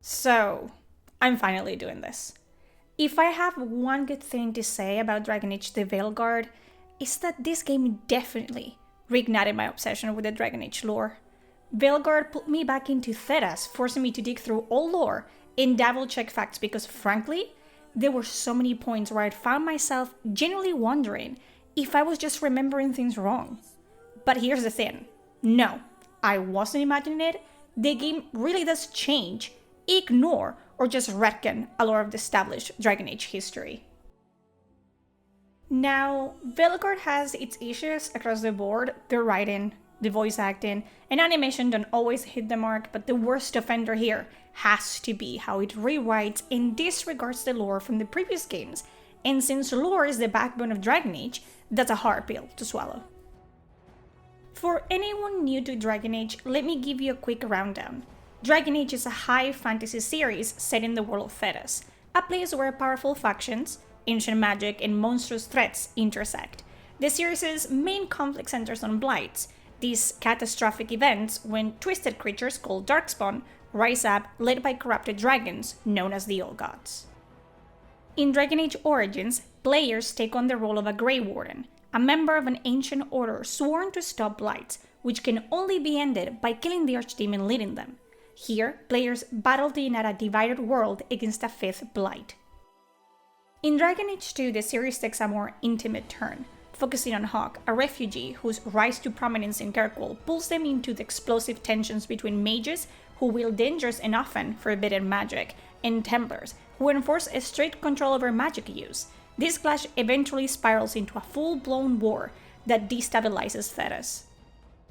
So, I'm finally doing this. If I have one good thing to say about Dragon Age the Veilguard, it's that this game definitely reignited my obsession with the Dragon Age lore. Veilguard put me back into Thedas, forcing me to dig through all lore and double check facts because frankly, there were so many points where I'd found myself genuinely wondering if I was just remembering things wrong. But here's the thing. No, I wasn't imagining it. The game really does change, ignore, or just retcon a lot of the established Dragon Age history. Now, Veilguard has its issues across the board. The writing, the voice acting, and animation don't always hit the mark, but the worst offender here has to be how it rewrites and disregards the lore from the previous games. And since lore is the backbone of Dragon Age, that's a hard pill to swallow. For anyone new to Dragon Age, let me give you a quick rundown. Dragon Age is a high fantasy series set in the world of Thedas, a place where powerful factions, ancient magic, and monstrous threats intersect. The series' main conflict centers on blights, these catastrophic events when twisted creatures called Darkspawn rise up led by corrupted dragons known as the Old Gods. In Dragon Age Origins, players take on the role of a Grey Warden, a member of an ancient order sworn to stop blights, which can only be ended by killing the archdemon leading them. Here, players battled in a divided world against a fifth blight. In Dragon Age 2, the series takes a more intimate turn, focusing on Hawke, a refugee whose rise to prominence in Kirkwall pulls them into the explosive tensions between mages who wield dangerous and often forbidden magic, and Templars who enforce a strict control over magic use. This clash eventually spirals into a full-blown war that destabilizes Thedas.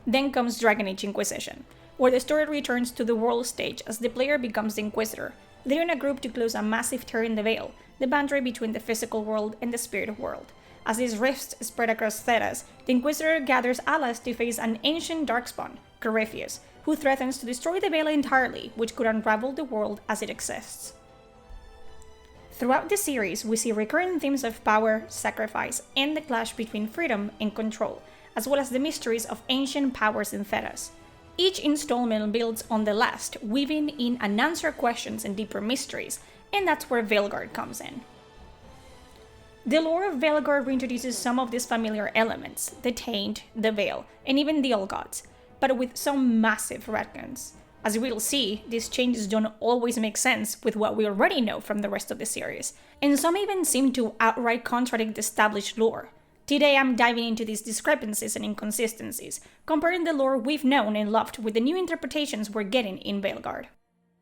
Then comes Dragon Age Inquisition, where the story returns to the world stage as the player becomes the Inquisitor, leading a group to close a massive tear in the veil, the boundary between the physical world and the spirit world. As these rifts spread across Thedas, the Inquisitor gathers allies to face an ancient darkspawn, Corypheus, who threatens to destroy the veil entirely, which could unravel the world as it exists. Throughout the series, we see recurring themes of power, sacrifice, and the clash between freedom and control, as well as the mysteries of ancient powers in Thedas. Each installment builds on the last, weaving in unanswered questions and deeper mysteries, and that's where Veilguard comes in. The lore of Veilguard reintroduces some of these familiar elements, the Taint, the Veil, and even the Old Gods, but with some massive retcons. As we'll see, these changes don't always make sense with what we already know from the rest of the series, and some even seem to outright contradict the established lore. Today I'm diving into these discrepancies and inconsistencies, comparing the lore we've known and loved with the new interpretations we're getting in Veilguard.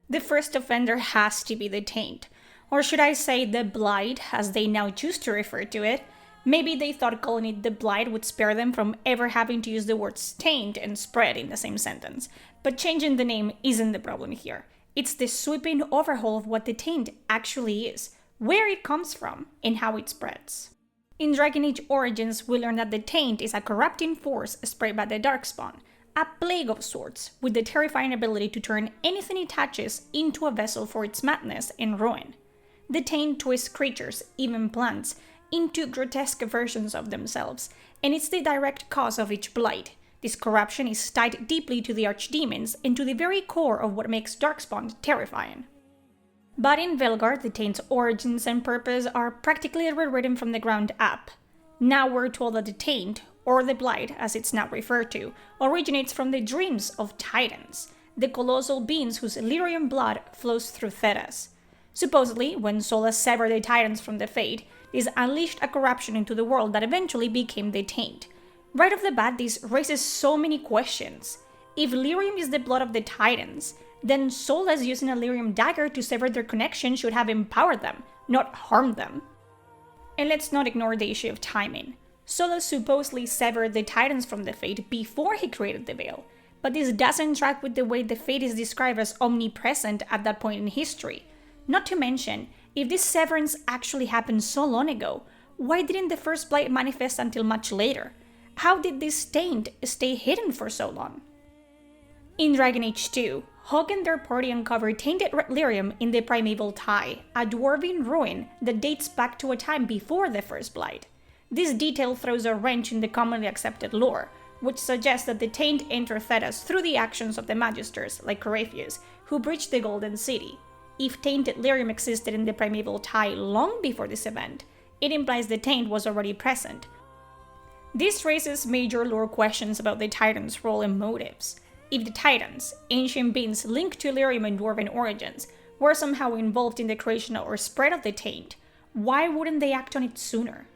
The first offender has to be the Taint, or should I say the Blight, as they now choose to refer to it. Maybe they thought calling it the Blight would spare them from ever having to use the words taint and spread in the same sentence, but changing the name isn't the problem here. It's the sweeping overhaul of what the Taint actually is, where it comes from, and how it spreads. In Dragon Age Origins, we learn that the Taint is a corrupting force spread by the Darkspawn, a plague of sorts, with the terrifying ability to turn anything it touches into a vessel for its madness and ruin. The Taint twists creatures, even plants, into grotesque versions of themselves, and it's the direct cause of each blight. This corruption is tied deeply to the archdemons and to the very core of what makes Darkspawn terrifying. But in Veilguard, the Taint's origins and purpose are practically rewritten from the ground up. Now we're told that the Taint, or the Blight as it's now referred to, originates from the dreams of Titans, the colossal beings whose Lyrian blood flows through Thedas. Supposedly, when Solas severed the Titans from the Fate, this unleashed a corruption into the world that eventually became the Taint. Right off the bat, this raises so many questions. If Lyrium is the blood of the Titans, then Solas using a Lyrium dagger to sever their connection should have empowered them, not harmed them. And let's not ignore the issue of timing. Solas supposedly severed the Titans from the Fate before he created the Veil, but this doesn't track with the way the Fate is described as omnipresent at that point in history. Not to mention, if this severance actually happened so long ago, why didn't the first blight manifest until much later? How did this taint stay hidden for so long? In Dragon Age 2, Hawke and their party uncover tainted red lyrium in the Primeval Tie, a dwarven ruin that dates back to a time before the first blight. This detail throws a wrench in the commonly accepted lore, which suggests that the taint entered Thedas through the actions of the Magisters, like Corypheus, who breached the Golden City. If tainted lyrium existed in the primeval tie long before this event, it implies the taint was already present. This raises major lore questions about the Titans' role and motives. If the Titans, ancient beings linked to lyrium and dwarven origins, were somehow involved in the creation or spread of the taint, why wouldn't they act on it sooner?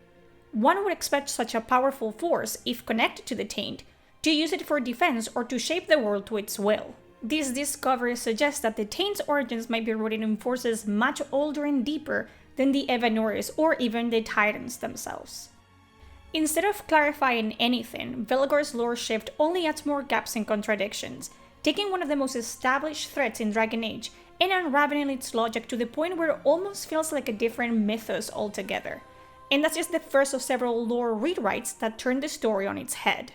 One would expect such a powerful force, if connected to the taint, to use it for defense or to shape the world to its will. This discovery suggests that the taint's origins might be rooted in forces much older and deeper than the Evanuris or even the Titans themselves. Instead of clarifying anything, Veilguard's lore shift only adds more gaps and contradictions, taking one of the most established threats in Dragon Age and unraveling its logic to the point where it almost feels like a different mythos altogether. And that's just the first of several lore rewrites that turn the story on its head.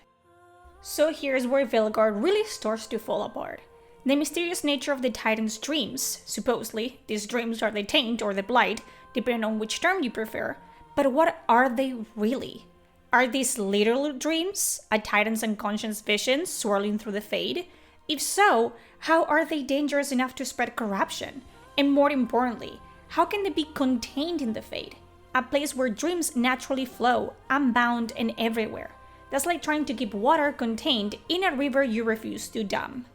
So here's where Veilguard really starts to fall apart. The mysterious nature of the Titan's dreams. Supposedly, these dreams are the taint or the blight, depending on which term you prefer. But what are they really? Are these literal dreams? A Titan's unconscious visions swirling through the Fade? If so, how are they dangerous enough to spread corruption? And more importantly, how can they be contained in the Fade? A place where dreams naturally flow, unbound and everywhere. That's like trying to keep water contained in a river you refuse to dam.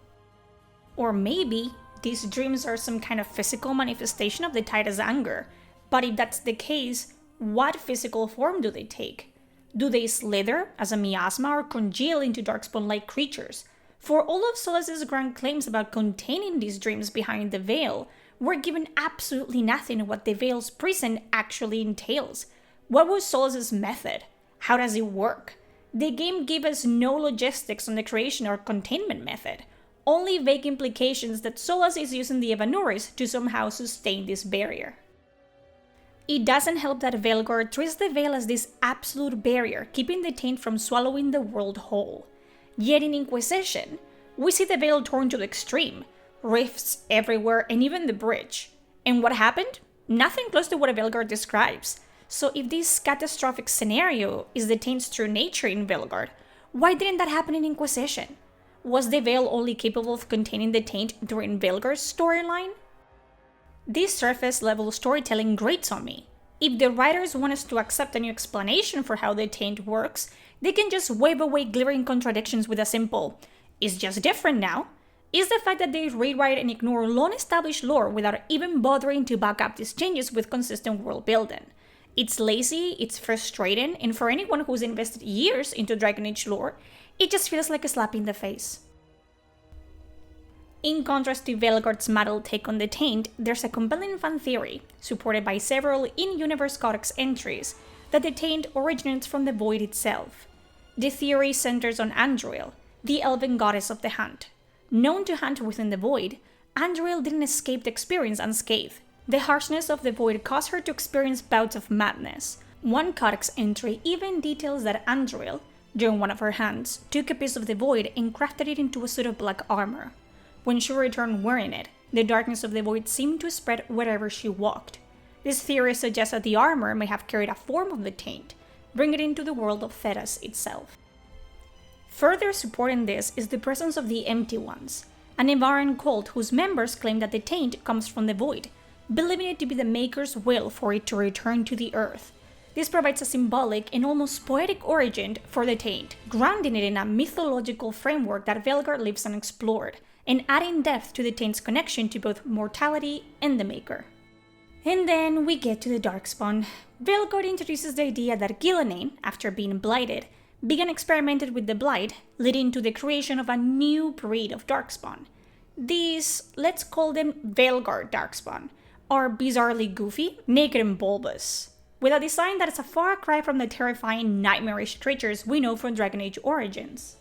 Or maybe these dreams are some kind of physical manifestation of the Titan's anger. But if that's the case, what physical form do they take? Do they slither as a miasma or congeal into darkspawn-like creatures? For all of Solas's grand claims about containing these dreams behind the veil, we're given absolutely nothing of what the veil's prison actually entails. What was Solas's method? How does it work? The game gave us no logistics on the creation or containment method, only vague implications that Solas is using the Evanuris to somehow sustain this barrier. It doesn't help that Veilguard treats the veil as this absolute barrier, keeping the taint from swallowing the world whole. Yet in Inquisition, we see the veil torn to the extreme, rifts everywhere and even the bridge. And what happened? Nothing close to what Veilguard describes. So if this catastrophic scenario is the taint's true nature in Veilguard, why didn't that happen in Inquisition? Was the veil only capable of containing the taint during Veilguard's storyline? This surface-level storytelling grates on me. If the writers want us to accept a new explanation for how the taint works, they can just wave away glaring contradictions with a simple, "It's just different now." Is the fact that they rewrite and ignore long-established lore without even bothering to back up these changes with consistent world building. It's lazy, it's frustrating, and for anyone who's invested years into Dragon Age lore, it just feels like a slap in the face. In contrast to Veilguard's muddled take on the taint, there's a compelling fan theory, supported by several in-universe codex entries, that the taint originates from the void itself. The theory centers on Andruil, the elven goddess of the hunt. Known to hunt within the void, Andruil didn't escape the experience unscathed. The harshness of the void caused her to experience bouts of madness. One codex entry even details that Andruil, during one of her hunts, took a piece of the void and crafted it into a suit of black armor. When she returned wearing it, the darkness of the void seemed to spread wherever she walked. This theory suggests that the armor may have carried a form of the taint, bringing it into the world of Thedas itself. Further supporting this is the presence of the Empty Ones, an Nevarran cult whose members claim that the taint comes from the void, believing it to be the Maker's will for it to return to the earth. This provides a symbolic and almost poetic origin for the taint, grounding it in a mythological framework that Veilguard leaves unexplored, and adding depth to the taint's connection to both mortality and the Maker. And then we get to the Darkspawn. Veilguard introduces the idea that Gillenane, after being blighted, began experimenting with the blight, leading to the creation of a new breed of Darkspawn. These, let's call them Veilguard Darkspawn, are bizarrely goofy, naked and bulbous, with a design that is a far cry from the terrifying, nightmarish creatures we know from Dragon Age Origins.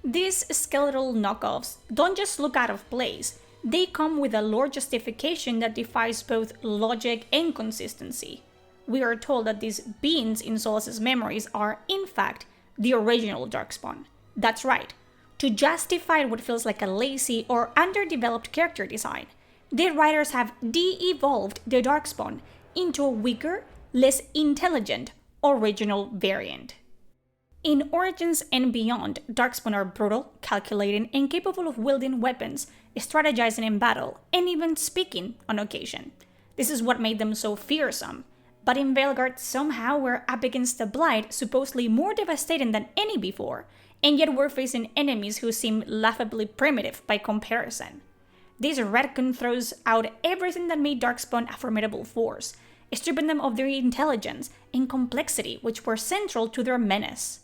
These skeletal knockoffs don't just look out of place, they come with a lore justification that defies both logic and consistency. We are told that these beings in Solas's memories are, in fact, the original Darkspawn. That's right. To justify what feels like a lazy or underdeveloped character design, the writers have de-evolved the Darkspawn into a weaker, less intelligent, original variant. In Origins and beyond, Darkspawn are brutal, calculating, and capable of wielding weapons, strategizing in battle, and even speaking on occasion. This is what made them so fearsome. But in Veilguard, somehow we're up against a blight supposedly more devastating than any before, and yet we're facing enemies who seem laughably primitive by comparison. This retcon throws out everything that made Darkspawn a formidable force, stripping them of their intelligence and complexity which were central to their menace.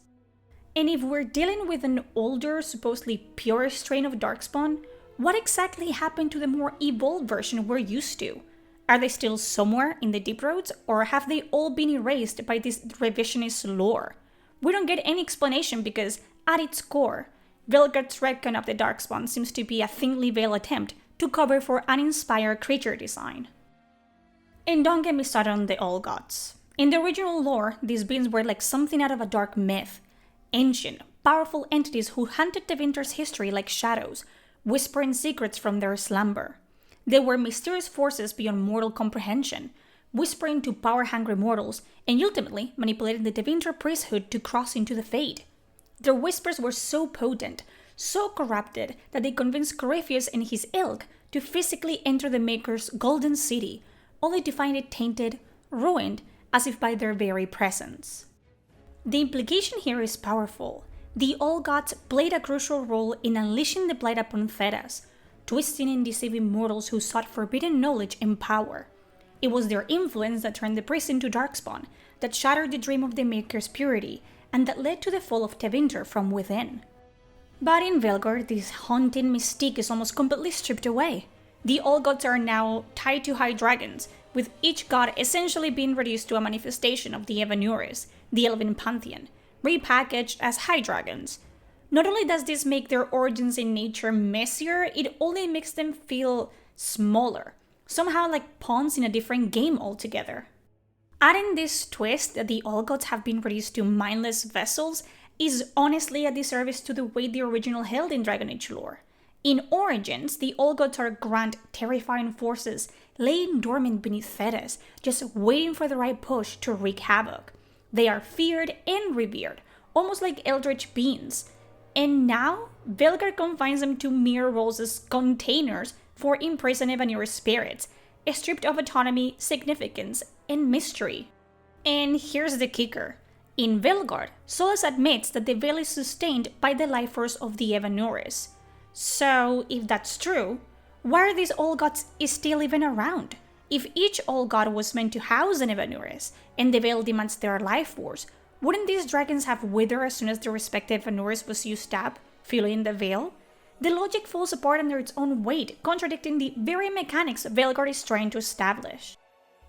And if we're dealing with an older, supposedly pure strain of Darkspawn, what exactly happened to the more evolved version we're used to? Are they still somewhere in the deep roads, or have they all been erased by this revisionist lore? We don't get any explanation because, at its core, Veilguard's retcon of the Darkspawn seems to be a thinly veiled attempt to cover for uninspired creature design. And don't get me started on the All Gods. In the original lore, these beings were like something out of a dark myth. Ancient, powerful entities who hunted Tevinter's history like shadows, whispering secrets from their slumber. They were mysterious forces beyond mortal comprehension, whispering to power-hungry mortals and ultimately manipulating the Tevinter priesthood to cross into the Fade. Their whispers were so potent, so corrupted, that they convinced Corypheus and his ilk to physically enter the Maker's golden city, only to find it tainted, ruined, as if by their very presence. The implication here is powerful. The All Gods played a crucial role in unleashing the blight upon Thedas, twisting and deceiving mortals who sought forbidden knowledge and power. It was their influence that turned the priest into Darkspawn, that shattered the dream of the Maker's purity, and that led to the fall of Tevinter from within. But in Veilguard, this haunting mystique is almost completely stripped away. The All Gods are now tied to high dragons, with each god essentially being reduced to a manifestation of the Evanuris, the Elven pantheon, repackaged as high dragons. Not only does this make their origins in nature messier, it only makes them feel smaller, somehow like pawns in a different game altogether. Adding this twist that the All Gods have been reduced to mindless vessels is honestly a disservice to the way the original held in Dragon Age lore. In Origins, the All Gods are grand, terrifying forces laying dormant beneath Thedas, just waiting for the right push to wreak havoc. They are feared and revered, almost like eldritch beings. And now, Veilguard confines them to mere roles as containers for imprisoned Evanuris spirits, stripped of autonomy, significance, and mystery. And here's the kicker. In Veilguard, Solas admits that the Veil is sustained by the life force of the Evanuris. So, if that's true, why are these All Gods still even around? If each All God was meant to house an Evanuris, and the Veil demands their life force, wouldn't these dragons have withered as soon as their respective Evanuris was used up, filling the Veil? The logic falls apart under its own weight, contradicting the very mechanics Veilguard is trying to establish.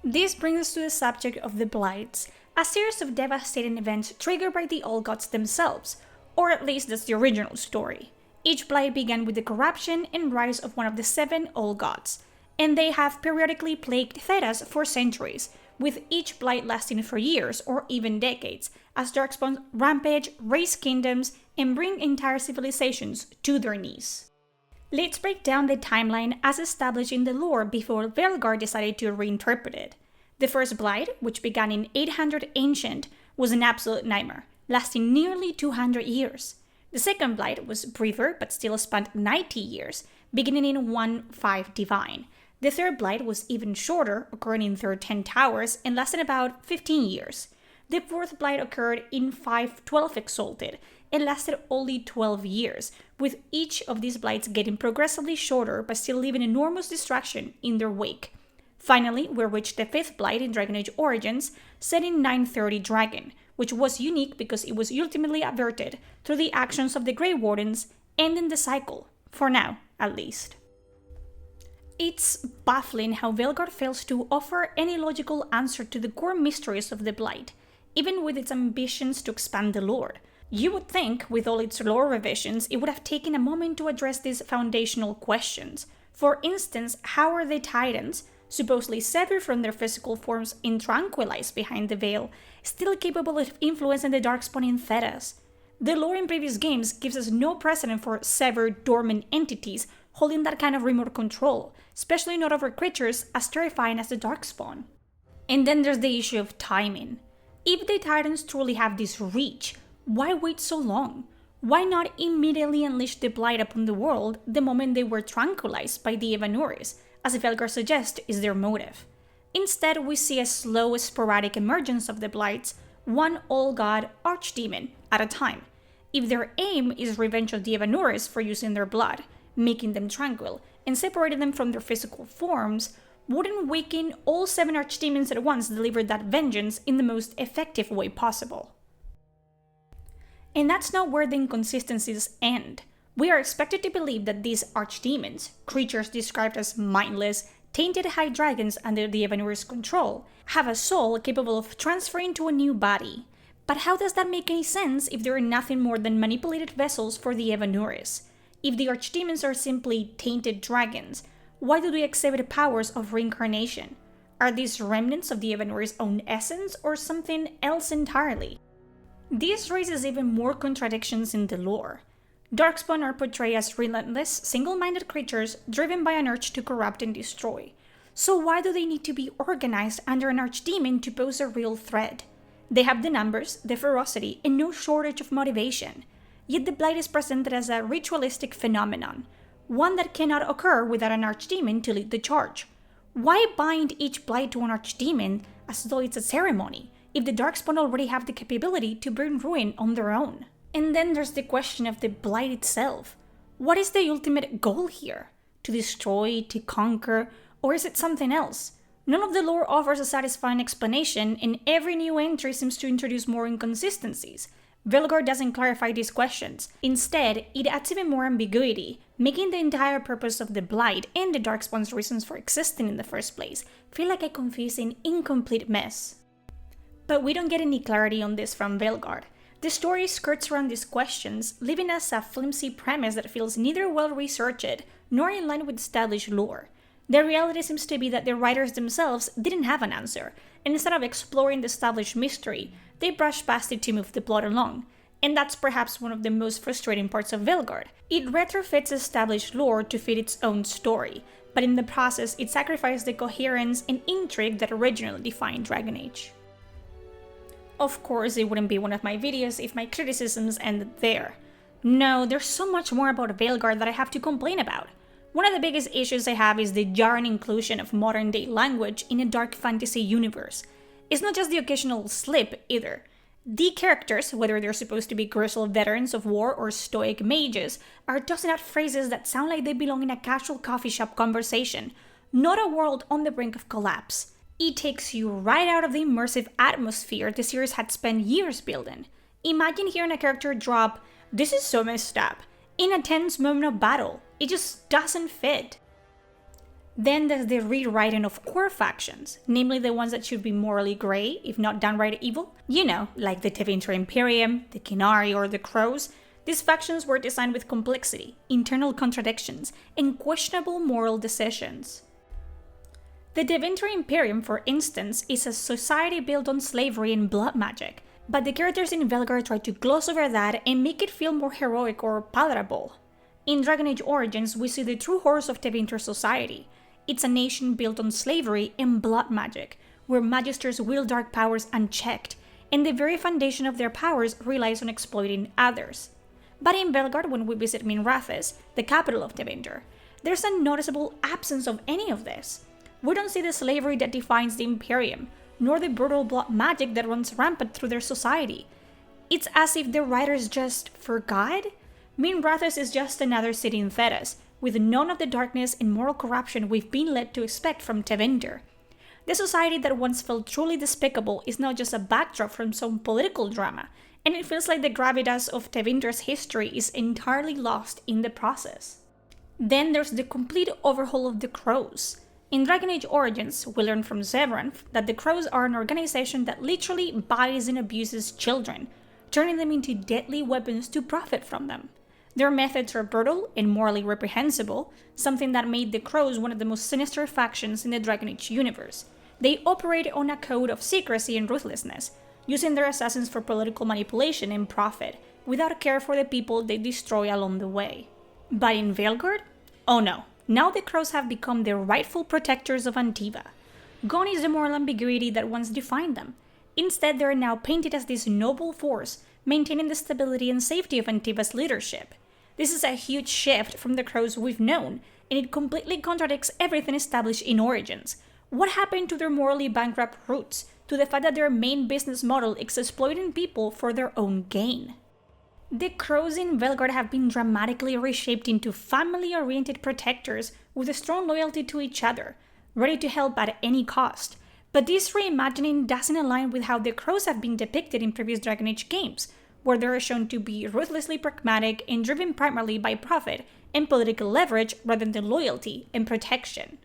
This brings us to the subject of the Blights, a series of devastating events triggered by the All Gods themselves, or at least that's the original story. Each Blight began with the corruption and rise of one of the 7 All Gods, and they have periodically plagued Thedas for centuries, with each Blight lasting for years or even decades, as Darkspawn rampage, raise kingdoms, and bring entire civilizations to their knees. Let's break down the timeline as established in the lore before Veilguard decided to reinterpret it. The first Blight, which began in 800 Ancient, was an absolute nightmare, lasting nearly 200 years. The second Blight was briefer but still spanned 90 years, beginning in 1-5 Divine. The third Blight was even shorter, occurring in 10 Towers, and lasted about 15 years. The fourth Blight occurred in 5-12 Exalted, and lasted only 12 years, with each of these Blights getting progressively shorter but still leaving enormous destruction in their wake. Finally, we reached the fifth Blight in Dragon Age Origins, set in 930 Dragon, which was unique because it was ultimately averted through the actions of the Grey Wardens, ending the cycle, for now at least. It's baffling how Veilguard fails to offer any logical answer to the core mysteries of the Blight, even with its ambitions to expand the lore. You would think, with all its lore revisions, it would have taken a moment to address these foundational questions. For instance, how are the Titans, supposedly severed from their physical forms and tranquilized behind the veil, still capable of influencing the Darkspawn in Thedas? The lore in previous games gives us no precedent for severed, dormant entities holding that kind of remote control, especially not over creatures as terrifying as the Darkspawn. And then there's the issue of timing. If the Titans truly have this reach, Why wait so long? Why not immediately unleash the blight upon the world the moment they were tranquilized by the Evanuris, as Veilguard suggests is their motive? Instead, we see a slow, sporadic emergence of the blights, one all-god archdemon at a time. If their aim is revenge of the Evanuris for using their blood, making them tranquil, and separating them from their physical forms, wouldn't waking all 7 archdemons at once deliver that vengeance in the most effective way possible? And that's not where the inconsistencies end. We are expected to believe that these archdemons, creatures described as mindless, tainted high dragons under the Evanuris' control, have a soul capable of transferring to a new body. But how does that make any sense if they are nothing more than manipulated vessels for the Evanuris? If the archdemons are simply tainted dragons, why do they exhibit powers of reincarnation? Are these remnants of the Evanuris' own essence or something else entirely? This raises even more contradictions in the lore. Darkspawn are portrayed as relentless, single-minded creatures driven by an urge to corrupt and destroy. So why do they need to be organized under an archdemon to pose a real threat? They have the numbers, the ferocity, and no shortage of motivation. Yet the blight is presented as a ritualistic phenomenon, one that cannot occur without an archdemon to lead the charge. Why bind each blight to an archdemon as though it's a ceremony, if the Darkspawn already have the capability to bring ruin on their own? And then there's the question of the blight itself. What is the ultimate goal here? To destroy, to conquer, or is it something else? None of the lore offers a satisfying explanation, and every new entry seems to introduce more inconsistencies. Veilguard doesn't clarify these questions. Instead, it adds even more ambiguity, making the entire purpose of the blight and the Darkspawn's reasons for existing in the first place feel like a confusing, incomplete mess. But we don't get any clarity on this from Veilguard. The story skirts around these questions, leaving us a flimsy premise that feels neither well-researched nor in line with established lore. The reality seems to be that the writers themselves didn't have an answer, and instead of exploring the established mystery, they brushed past it to move the plot along. And that's perhaps one of the most frustrating parts of Veilguard. It retrofits established lore to fit its own story, but in the process it sacrificed the coherence and intrigue that originally defined Dragon Age. Of course, it wouldn't be one of my videos if my criticisms ended there. No, there's so much more about Veilguard that I have to complain about. One of the biggest issues I have is the jarring inclusion of modern-day language in a dark fantasy universe. It's not just the occasional slip, either. The characters, whether they're supposed to be grizzled veterans of war or stoic mages, are tossing out phrases that sound like they belong in a casual coffee shop conversation, not a world on the brink of collapse. It takes you right out of the immersive atmosphere the series had spent years building. Imagine hearing a character drop, "This is so messed up," in a tense moment of battle. It just doesn't fit. Then there's the rewriting of core factions, namely the ones that should be morally grey, if not downright evil. You know, like the Tevinter Imperium, the Kinari, or the Crows. These factions were designed with complexity, internal contradictions, and questionable moral decisions. The Tevinter Imperium, for instance, is a society built on slavery and blood magic, but the characters in Veilguard try to gloss over that and make it feel more heroic or palatable. In Dragon Age Origins, we see the true horrors of Tevinter society. It's a nation built on slavery and blood magic, where magisters wield dark powers unchecked, and the very foundation of their powers relies on exploiting others. But in Veilguard, when we visit Minrathous, the capital of Tevinter, there's a noticeable absence of any of this. We don't see the slavery that defines the Imperium, nor the brutal blood magic that runs rampant through their society. It's as if the writers just forgot? Minrathous is just another city in Thedas, with none of the darkness and moral corruption we've been led to expect from Tevinter. The society that once felt truly despicable is now just a backdrop from some political drama, and it feels like the gravitas of Tevinter's history is entirely lost in the process. Then there's the complete overhaul of the Crows. In Dragon Age Origins, we learn from Zevran that the Crows are an organization that literally buys and abuses children, turning them into deadly weapons to profit from them. Their methods are brutal and morally reprehensible, something that made the Crows one of the most sinister factions in the Dragon Age universe. They operate on a code of secrecy and ruthlessness, using their assassins for political manipulation and profit, without a care for the people they destroy along the way. But in Veilguard? Oh no, now the Crows have become the rightful protectors of Antiva. Gone is the moral ambiguity that once defined them. Instead, they are now painted as this noble force, maintaining the stability and safety of Antiva's leadership. This is a huge shift from the crows we've known, and it completely contradicts everything established in Origins. What happened to their morally bankrupt roots, to the fact that their main business model is exploiting people for their own gain? The crows in Veilguard have been dramatically reshaped into family-oriented protectors with a strong loyalty to each other, ready to help at any cost. But this reimagining doesn't align with how the crows have been depicted in previous Dragon Age games, where they are shown to be ruthlessly pragmatic and driven primarily by profit and political leverage rather than loyalty and protection.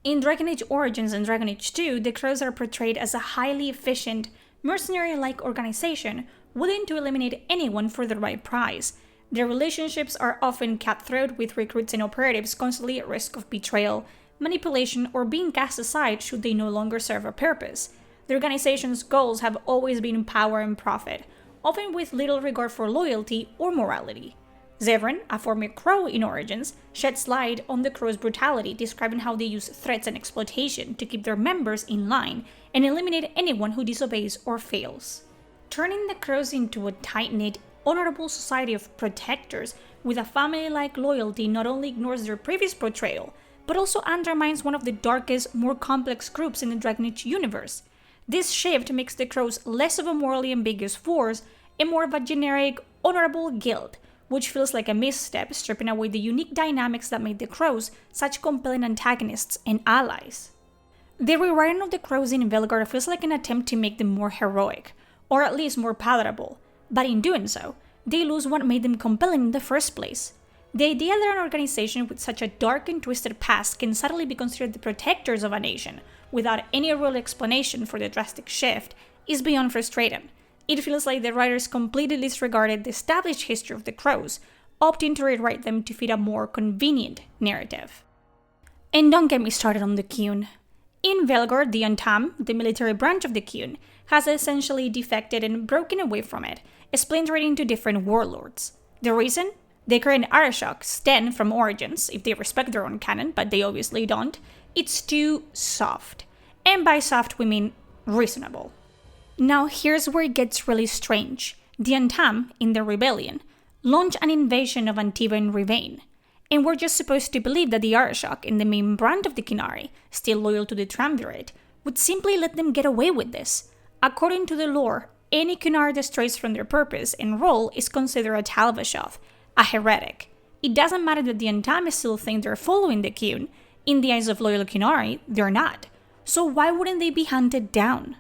In Dragon Age Origins and Dragon Age 2, the crows are portrayed as a highly efficient, mercenary-like organization willing to eliminate anyone for the right price. Their relationships are often cutthroat, with recruits and operatives constantly at risk of betrayal, manipulation, or being cast aside should they no longer serve a purpose. The organization's goals have always been power and profit, often with little regard for loyalty or morality. Zevran, a former crow in Origins, sheds light on the crow's brutality, describing how they use threats and exploitation to keep their members in line and eliminate anyone who disobeys or fails. Turning the crows into a tight-knit, honorable society of protectors with a family-like loyalty not only ignores their previous portrayal, but also undermines one of the darkest, more complex groups in the Dragon Age universe. This shift makes the crows less of a morally ambiguous force and more of a generic, honorable guild, which feels like a misstep, stripping away the unique dynamics that made the crows such compelling antagonists and allies. The rewriting of the crows in Veilguard feels like an attempt to make them more heroic, or at least more palatable, but in doing so, they lose what made them compelling in the first place. The idea that an organization with such a dark and twisted past can suddenly be considered the protectors of a nation, without any real explanation for the drastic shift, is beyond frustrating. It feels like the writers completely disregarded the established history of the crows, opting to rewrite them to fit a more convenient narrative. And don't get me started on the Qun. In Veilguard, the Untam, the military branch of the Qun, has essentially defected and broken away from it, splintering into different warlords. The reason? The current Arashok stem from Origins, if they respect their own canon, but they obviously don't. It's too soft. And by soft, we mean reasonable. Now here's where it gets really strange. The Untam, in their rebellion, launch an invasion of Antiva and Rivain. And we're just supposed to believe that the Arashok, in the main brand of the Qunari, still loyal to the Triumvirate, would simply let them get away with this. According to the lore, any Qunari that strays from their purpose and role is considered a Talvashov, a heretic. It doesn't matter that the Untam still think they're following the Qun. In the eyes of loyal Qunari, they're not. So why wouldn't they be hunted down?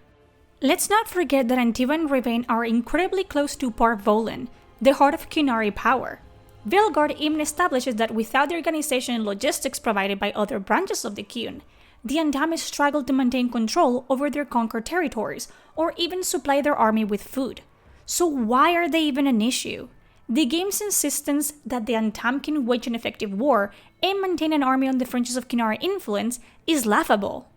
Let's not forget that Antiva and Rivain are incredibly close to Park Volan, the heart of Qunari power. Veilguard even establishes that without the organization and logistics provided by other branches of the Qun, the Untam struggle to maintain control over their conquered territories, or even supply their army with food. So why are they even an issue? The game's insistence that the Untam can wage an effective war and maintain an army on the fringes of Qunari influence is laughable.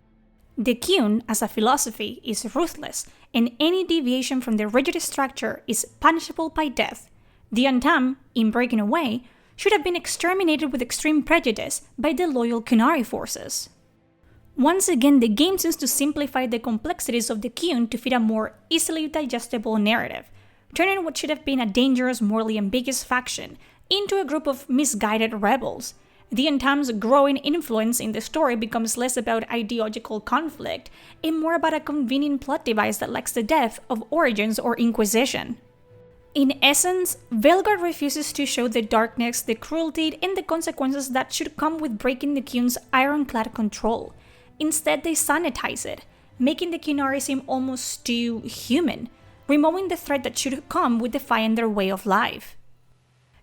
The Qun, as a philosophy, is ruthless, and any deviation from their rigid structure is punishable by death. The Untam, in breaking away, should have been exterminated with extreme prejudice by the loyal Qunari forces. Once again, the game seems to simplify the complexities of the Qun to fit a more easily digestible narrative, turning what should have been a dangerous, morally ambiguous faction into a group of misguided rebels. The Untam's growing influence in the story becomes less about ideological conflict and more about a convenient plot device that lacks the depth of Origins or Inquisition. In essence, Veilguard refuses to show the darkness, the cruelty, and the consequences that should come with breaking the Qun's ironclad control. Instead, they sanitize it, making the Qunari seem almost too human, removing the threat that should come with defying their way of life.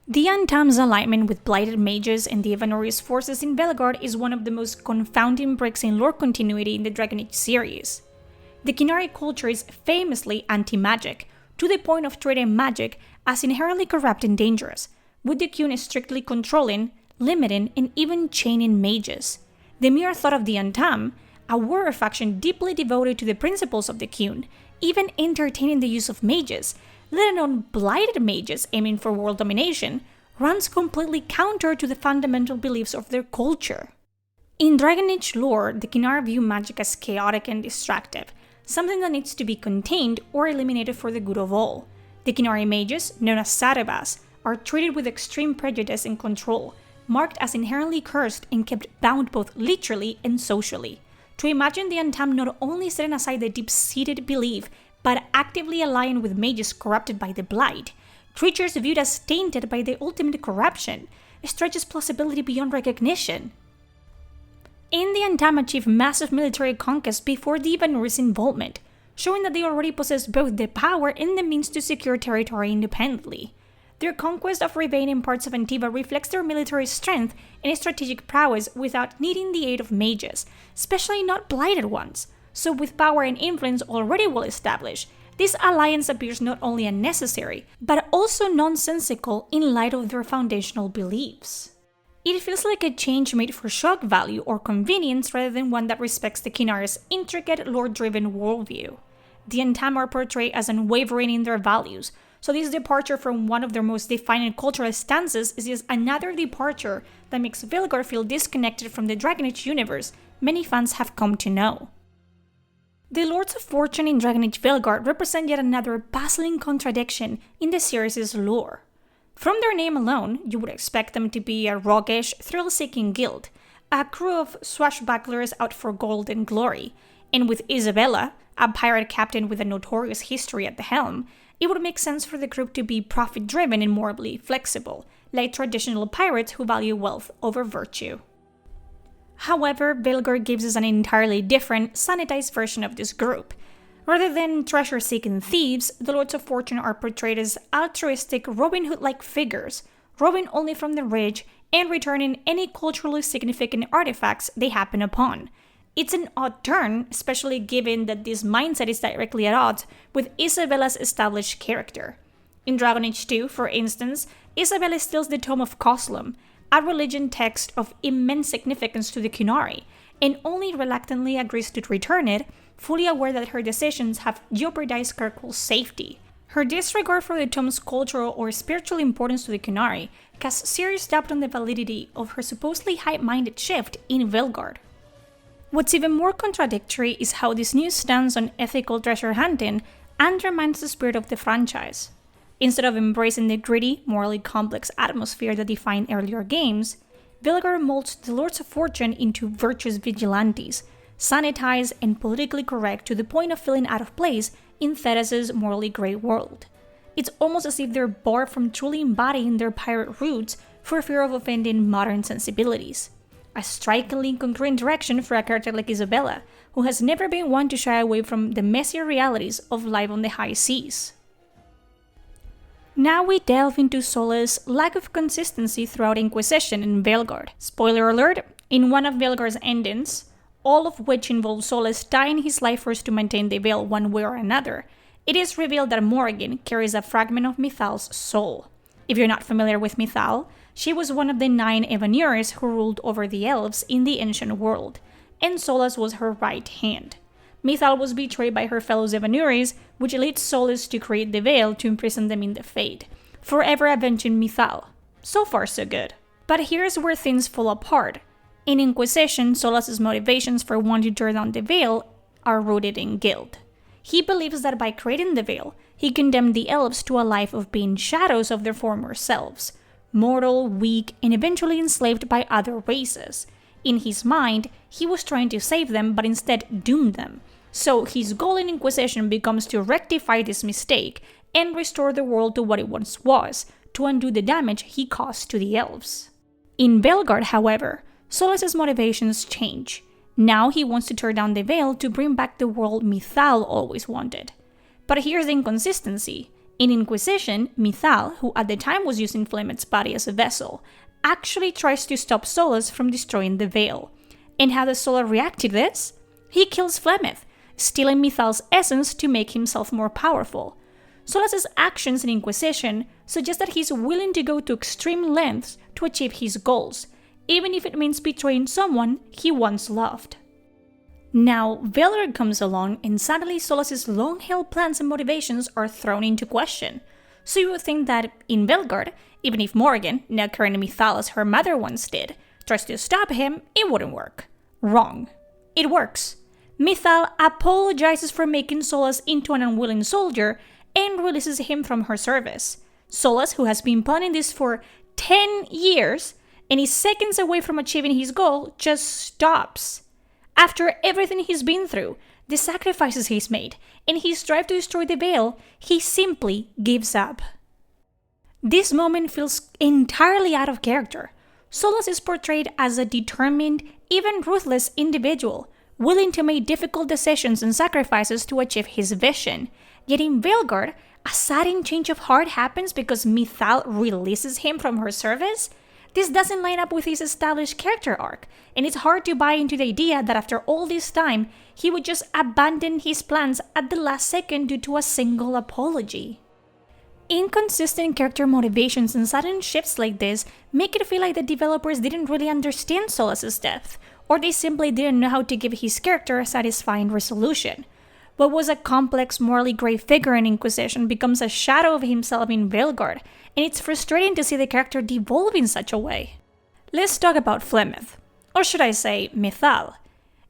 The Untam's alignment with blighted mages and the Evanori's forces in Veilguard is one of the most confounding breaks in lore continuity in the Dragon Age series. The Qunari culture is famously anti-magic, to the point of treating magic as inherently corrupt and dangerous, with the Qun strictly controlling, limiting, and even chaining mages. The mere thought of the Untam, a warrior faction deeply devoted to the principles of the Qun, even entertaining the use of mages, let alone blighted mages aiming for world domination, runs completely counter to the fundamental beliefs of their culture. In Dragon Age lore, the Qunari view magic as chaotic and destructive, something that needs to be contained or eliminated for the good of all. The Kinari mages, known as Sarabas, are treated with extreme prejudice and control, marked as inherently cursed and kept bound both literally and socially. To imagine the Untamed not only setting aside the deep-seated belief, but actively allying with mages corrupted by the Blight, creatures viewed as tainted by the ultimate corruption, stretches plausibility beyond recognition. And the Untamed achieved massive military conquest before the Ivanur's involvement, showing that they already possess both the power and the means to secure territory independently. Their conquest of remaining parts of Antiva reflects their military strength and strategic prowess without needing the aid of mages, especially not blighted ones. So with power and influence already well established, this alliance appears not only unnecessary, but also nonsensical in light of their foundational beliefs. It feels like a change made for shock value or convenience rather than one that respects the Kinari's intricate, lore-driven worldview. The Untamed are portrayed as unwavering in their values, so this departure from one of their most defining cultural stances is just another departure that makes Veilguard feel disconnected from the Dragon Age universe many fans have come to know. The Lords of Fortune in Dragon Age Veilguard represent yet another puzzling contradiction in the series' lore. From their name alone, you would expect them to be a roguish, thrill-seeking guild, a crew of swashbucklers out for gold and glory, and with Isabella, a pirate captain with a notorious history at the helm, it would make sense for the group to be profit-driven and morally flexible, like traditional pirates who value wealth over virtue. However, Veilguard gives us an entirely different, sanitized version of this group. Rather than treasure-seeking thieves, the Lords of Fortune are portrayed as altruistic, Robin Hood-like figures, robbing only from the rich and returning any culturally significant artifacts they happen upon. It's an odd turn, especially given that this mindset is directly at odds with Isabella's established character. In Dragon Age 2, for instance, Isabella steals the Tome of Coslum, a religion text of immense significance to the Kinari, and only reluctantly agrees to return it, fully aware that her decisions have jeopardized Kirkwall's safety. Her disregard for the tome's cultural or spiritual importance to the Kinari casts serious doubt on the validity of her supposedly high-minded shift in Veilguard. What's even more contradictory is how this new stance on ethical treasure hunting undermines the spirit of the franchise. Instead of embracing the gritty, morally complex atmosphere that defined earlier games, Veilguard molds the Lords of Fortune into virtuous vigilantes, sanitized and politically correct to the point of feeling out of place in Thetis' morally grey world. It's almost as if they're barred from truly embodying their pirate roots for fear of offending modern sensibilities. A strikingly incongruent direction for a character like Isabella, who has never been one to shy away from the messier realities of life on the high seas. Now we delve into Solas' lack of consistency throughout Inquisition in Veilguard. Spoiler alert, in one of Veilguard's endings, all of which involves Solas dying his life force to maintain the Veil one way or another, it is revealed that Morrigan carries a fragment of Mythal's soul. If you're not familiar with Mythal, she was one of the 9 Evanures who ruled over the elves in the ancient world, and Solas was her right hand. Mythal was betrayed by her fellow Evanures, which leads Solas to create the Veil to imprison them in the Fade, forever avenging Mythal. So far so good. But here's where things fall apart. In Inquisition, Solas' motivations for wanting to turn on the Veil are rooted in guilt. He believes that by creating the Veil, he condemned the elves to a life of being shadows of their former selves, mortal, weak, and eventually enslaved by other races. In his mind, he was trying to save them, but instead doomed them. So his goal in Inquisition becomes to rectify this mistake and restore the world to what it once was, to undo the damage he caused to the elves. In Veilguard, however, Solas' motivations change. Now he wants to tear down the Veil to bring back the world Mythal always wanted. But here's the inconsistency. In Inquisition, Mythal, who at the time was using Flemeth's body as a vessel, actually tries to stop Solas from destroying the Veil. And how does Solas react to this? He kills Flemeth, stealing Mythal's essence to make himself more powerful. Solas' actions in Inquisition suggest that he's willing to go to extreme lengths to achieve his goals, even if it means betraying someone he once loved. Now, Veilguard comes along and suddenly Solas' long-held plans and motivations are thrown into question. So you would think that in Veilguard, even if Morrigan, now carrying Mythal as her mother once did, tries to stop him, it wouldn't work. Wrong. It works. Mythal apologizes for making Solas into an unwilling soldier and releases him from her service. Solas, who has been planning this for 10 years and is seconds away from achieving his goal, just stops. After everything he's been through, the sacrifices he's made, and his drive to destroy the Veil, he simply gives up. This moment feels entirely out of character. Solas is portrayed as a determined, even ruthless individual, willing to make difficult decisions and sacrifices to achieve his vision. Yet in Veilguard, a sudden change of heart happens because Mythal releases him from her service? This doesn't line up with his established character arc, and it's hard to buy into the idea that after all this time, he would just abandon his plans at the last second due to a single apology. Inconsistent character motivations and sudden shifts like this make it feel like the developers didn't really understand Solas' depth, or they simply didn't know how to give his character a satisfying resolution. What was a complex, morally grey figure in Inquisition becomes a shadow of himself in Veilguard, and it's frustrating to see the character devolve in such a way. Let's talk about Flemeth, or should I say Mythal,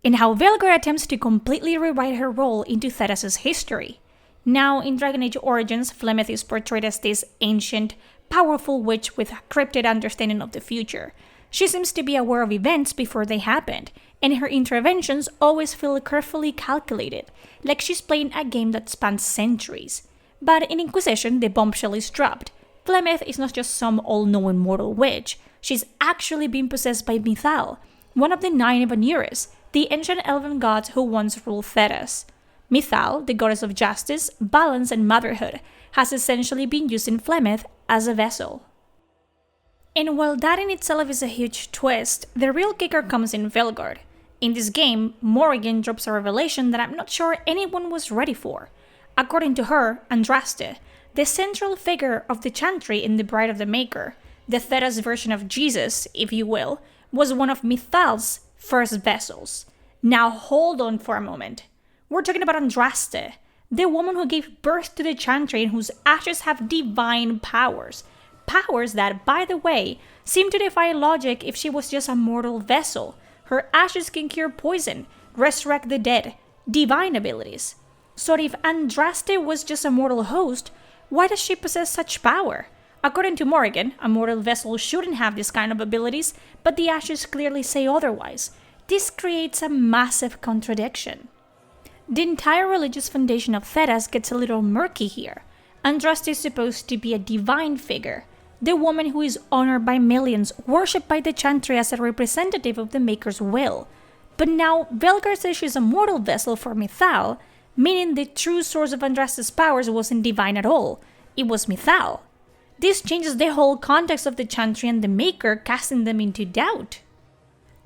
and how Veilguard attempts to completely rewrite her role into Thedas' history. Now, in Dragon Age Origins, Flemeth is portrayed as this ancient, powerful witch with a cryptid understanding of the future. She seems to be aware of events before they happened, and her interventions always feel carefully calculated, like she's playing a game that spans centuries. But in Inquisition, the bombshell is dropped. Flemeth is not just some all-knowing mortal witch, she's actually being possessed by Mythal, one of the 9 Evanuris, the ancient elven gods who once ruled Thedas. Mythal, the goddess of justice, balance, and motherhood, has essentially been using Flemeth as a vessel. And while that in itself is a huge twist, the real kicker comes in Veilguard. In this game, Morrigan drops a revelation that I'm not sure anyone was ready for. According to her, Andraste, the central figure of the Chantry in the Bride of the Maker, the Thedas version of Jesus, if you will, was one of Mythal's first vessels. Now hold on for a moment. We're talking about Andraste, the woman who gave birth to the Chantry and whose ashes have divine powers. Powers that, by the way, seem to defy logic if she was just a mortal vessel. Her ashes can cure poison, resurrect the dead, divine abilities. So if Andraste was just a mortal host, why does she possess such power? According to Morrigan, a mortal vessel shouldn't have this kind of abilities, but the ashes clearly say otherwise. This creates a massive contradiction. The entire religious foundation of Thedas gets a little murky here. Andraste is supposed to be a divine figure, the woman who is honored by millions, worshipped by the Chantry as a representative of the Maker's will. But now, Veilguard says she's a mortal vessel for Mythal, meaning the true source of Andraste's powers wasn't divine at all, it was Mythal. This changes the whole context of the Chantry and the Maker, casting them into doubt.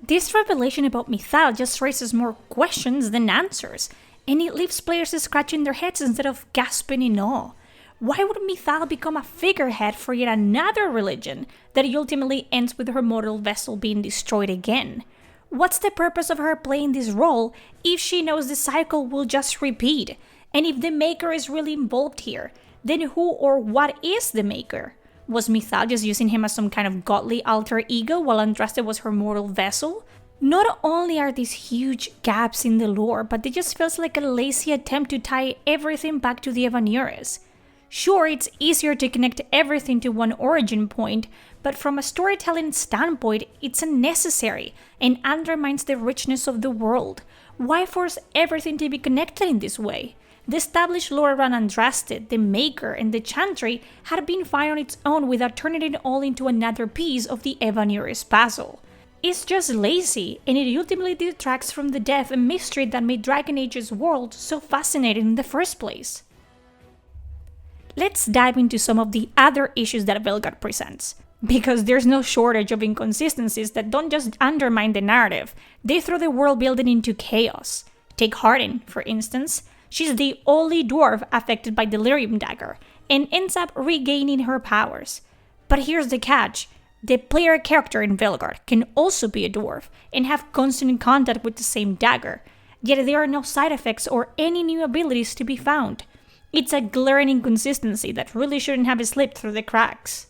This revelation about Mythal just raises more questions than answers, and it leaves players scratching their heads instead of gasping in awe. Why would Mythal become a figurehead for yet another religion that ultimately ends with her mortal vessel being destroyed again? What's the purpose of her playing this role if she knows the cycle will just repeat? And if the Maker is really involved here, then who or what is the Maker? Was Mythal just using him as some kind of godly alter ego while Andraste was her mortal vessel? Not only are these huge gaps in the lore, but it just feels like a lazy attempt to tie everything back to the Evanuris. Sure, it's easier to connect everything to one origin point, but from a storytelling standpoint, it's unnecessary and undermines the richness of the world. Why force everything to be connected in this way? The established lore around Andraste, the Maker, and the Chantry had been fine on its own without turning it all into another piece of the Evanuris puzzle. It's just lazy, and it ultimately detracts from the depth and mystery that made Dragon Age's world so fascinating in the first place. Let's dive into some of the other issues that Veilguard presents. Because there's no shortage of inconsistencies that don't just undermine the narrative, they throw the world building into chaos. Take Hardin, for instance. She's the only dwarf affected by Delirium Dagger, and ends up regaining her powers. But here's the catch. The player character in Veilguard can also be a dwarf and have constant contact with the same dagger, yet there are no side effects or any new abilities to be found. It's a glaring inconsistency that really shouldn't have slipped through the cracks.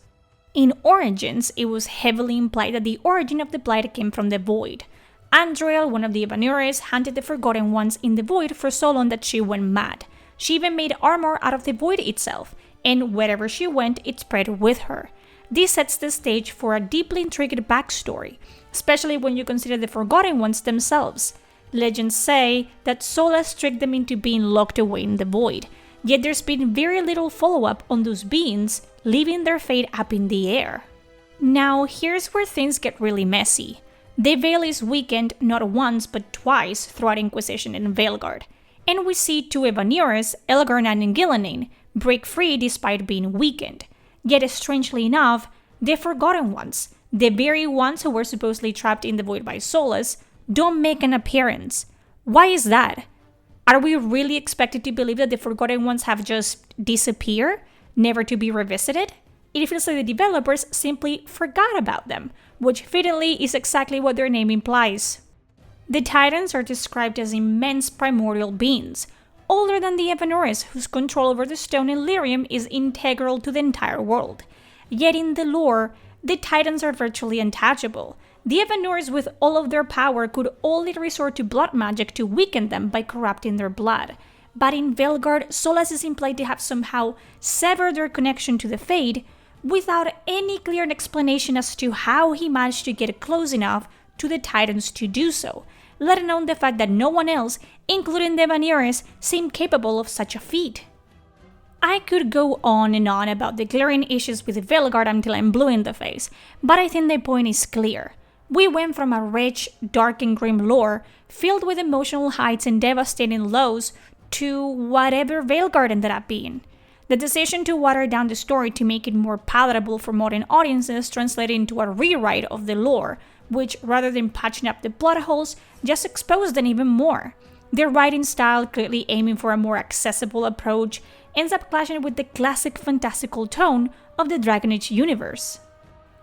In Origins, it was heavily implied that the origin of the Blight came from the Void. Andriel, one of the Evanuris, hunted the Forgotten Ones in the Void for so long that she went mad. She even made armor out of the void itself, and wherever she went, it spread with her. This sets the stage for a deeply intrigued backstory, especially when you consider the Forgotten Ones themselves. Legends say that Solas tricked them into being locked away in the void, yet there's been very little follow-up on those beings, leaving their fate up in the air. Now, here's where things get really messy. The Veil is weakened not once but twice throughout Inquisition and Veilguard, and we see two Evanires, Elgar'nan and Gillinan, break free despite being weakened. Yet, strangely enough, the Forgotten Ones, the very ones who were supposedly trapped in the void by Solas, don't make an appearance. Why is that? Are we really expected to believe that the Forgotten Ones have just disappeared, never to be revisited? It feels like the developers simply forgot about them, which fittingly is exactly what their name implies. The Titans are described as immense primordial beings, older than the Evanores, whose control over the stone and lyrium is integral to the entire world. Yet in the lore, the Titans are virtually untouchable. The Evanores, with all of their power, could only resort to blood magic to weaken them by corrupting their blood. But in Veilguard, Solas is implied to have somehow severed their connection to the Fade, without any clear explanation as to how he managed to get close enough to the Titans to do so, let alone the fact that no one else, including the Evanires, seemed capable of such a feat. I could go on and on about the glaring issues with Veilguard until I'm blue in the face, but I think the point is clear. We went from a rich, dark and grim lore, filled with emotional heights and devastating lows, to whatever Veilguard ended up being. The decision to water down the story to make it more palatable for modern audiences translated into a rewrite of the lore, which, rather than patching up the plot holes, just exposed them even more. Their writing style, clearly aiming for a more accessible approach, ends up clashing with the classic fantastical tone of the Dragon Age universe.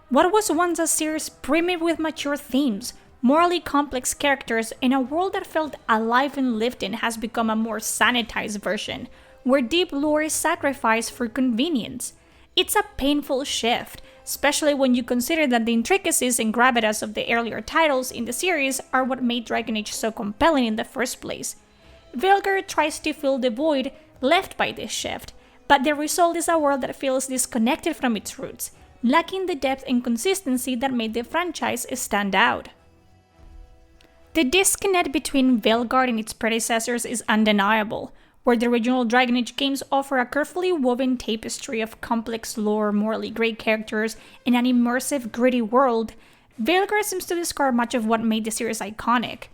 What was once a series brimming with mature themes, morally complex characters, and a world that felt alive and lived in has become a more sanitized version, where deep lore is sacrificed for convenience. It's a painful shift, especially when you consider that the intricacies and gravitas of the earlier titles in the series are what made Dragon Age so compelling in the first place. Veilguard tries to fill the void left by this shift, but the result is a world that feels disconnected from its roots, lacking the depth and consistency that made the franchise stand out. The disconnect between Veilguard and its predecessors is undeniable. Where the original Dragon Age games offer a carefully woven tapestry of complex lore, morally great characters, and an immersive, gritty world, Veilguard seems to discard much of what made the series iconic.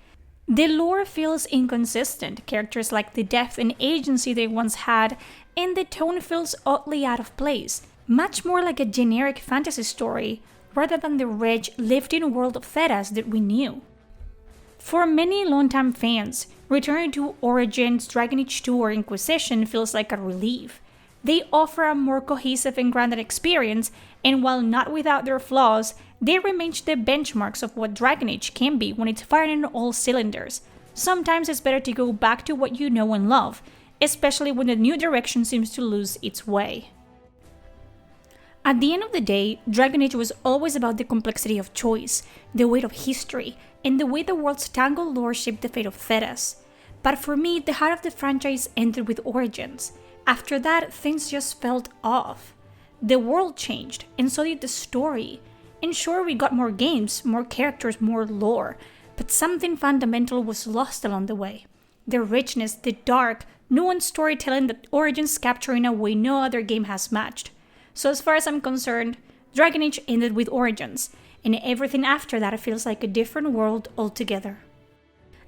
The lore feels inconsistent, characters lack the depth and agency they once had, and the tone feels oddly out of place, much more like a generic fantasy story, rather than the rich, lived-in world of Thedas that we knew. For many longtime fans, returning to Origins, Dragon Age 2 or Inquisition feels like a relief. They offer a more cohesive and grounded experience, and while not without their flaws, they remain the benchmarks of what Dragon Age can be when it's firing on all cylinders. Sometimes it's better to go back to what you know and love, especially when the new direction seems to lose its way. At the end of the day, Dragon Age was always about the complexity of choice, the weight of history, and the way the world's tangled lore shaped the fate of Thedas. But for me, the heart of the franchise ended with Origins. After that, things just felt off. The world changed, and so did the story. And sure, we got more games, more characters, more lore, but something fundamental was lost along the way. The richness, the dark, nuanced storytelling that Origins captured in a way no other game has matched. So as far as I'm concerned, Dragon Age ended with Origins, and everything after that feels like a different world altogether.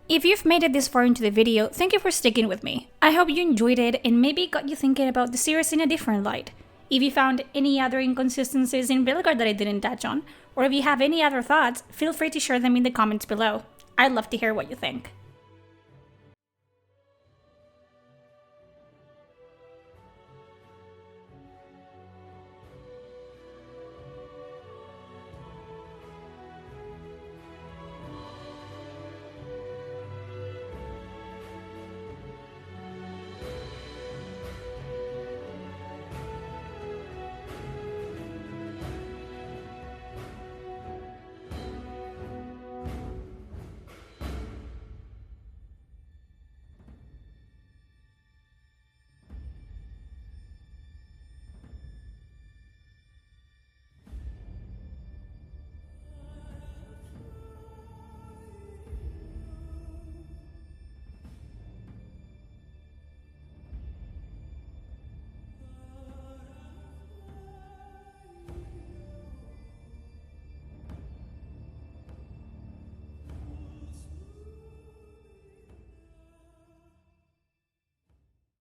If you've made it this far into the video, thank you for sticking with me. I hope you enjoyed it and maybe got you thinking about the series in a different light. If you found any other inconsistencies in Veilguard that I didn't touch on, or if you have any other thoughts, feel free to share them in the comments below. I'd love to hear what you think.